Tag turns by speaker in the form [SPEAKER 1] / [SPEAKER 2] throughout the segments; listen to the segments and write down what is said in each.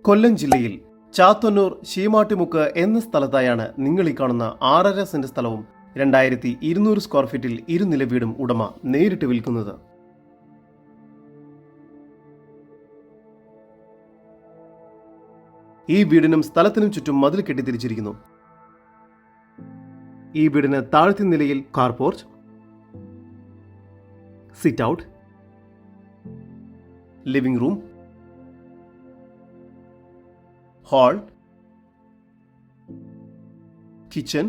[SPEAKER 1] കൊല്ലം ജില്ലയിൽ ചാത്തന്നൂർ ശീമാട്ടിമുക്ക് എന്ന സ്ഥലത്തായാണ് നിങ്ങൾ ഈ കാണുന്ന 6.5 സെന്റ് സ്ഥലവും 2200 സ്ക്വയർ ഫീറ്റിൽ ഇരുനില വീടും ഉടമ നേരിട്ട് വിൽക്കുന്നത്. ഈ വീടിനും സ്ഥലത്തിനും ചുറ്റും മതിൽ കെട്ടിത്തിരിച്ചിരിക്കുന്നു. ഈ വീടിന് താഴത്തെ നിലയിൽ car porch, sit out, living room, hall, kitchen,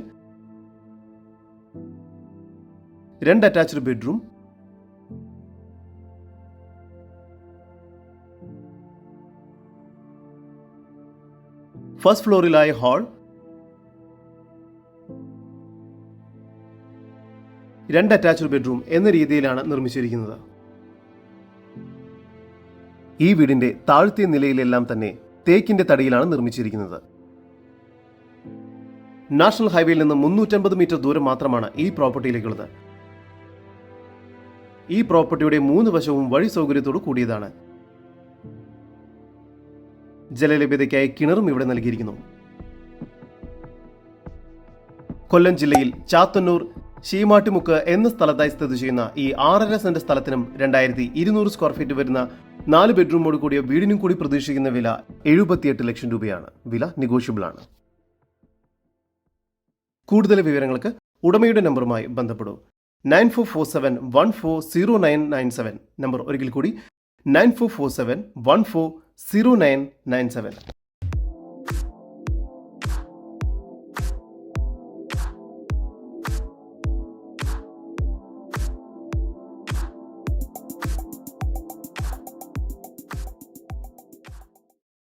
[SPEAKER 1] 2 attached bedroom, first ഫ്ലോറിലായി ഹാൾ, 2 അറ്റാച്ച്ഡ് ബെഡ്റൂം എന്ന രീതിയിലാണ് നിർമ്മിച്ചിരിക്കുന്നത്. ഈ വീടിന്റെ താഴത്തെ നിലയിലെല്ലാം തന്നെ തേക്കിന്റെ തടിയിലാണ് നിർമ്മിച്ചിരിക്കുന്നത്. നാഷണൽ ഹൈവേയിൽ നിന്ന് 350 മീറ്റർ ദൂരം മാത്രമാണ് ഈ പ്രോപ്പർട്ടിയിലേക്കുള്ളത്. ഈ പ്രോപ്പർട്ടിയുടെ 3 വശവും വഴി സൗകര്യത്തോട് കൂടിയതാണ്. ജലലഭ്യതയ്ക്കായി കിണറും ഇവിടെ നൽകിയിരിക്കുന്നു. കൊല്ലം ജില്ലയിൽ ചാത്തന്നൂർ ശീമാട്ടിമുക്ക് എന്ന സ്ഥലത്തായി സ്ഥിതി ചെയ്യുന്ന ഈ 6.5 സെന്റ് സ്ഥലത്തിനും 2200 സ്ക്വയർ ഫീറ്റ് വരുന്ന 4 ബെഡ്റൂമോട് കൂടിയ വീടിനും കൂടി പ്രതീക്ഷിക്കുന്ന വില 78 ലക്ഷം രൂപയാണ്. വില നെഗോഷ്യബിൾ ആണ്. കൂടുതൽ വിവരങ്ങൾക്ക് ഉടമയുടെ നമ്പറുമായി ബന്ധപ്പെടൂ. 9447140997. നമ്പർ ഒരിക്കൽ കൂടി 9447140997.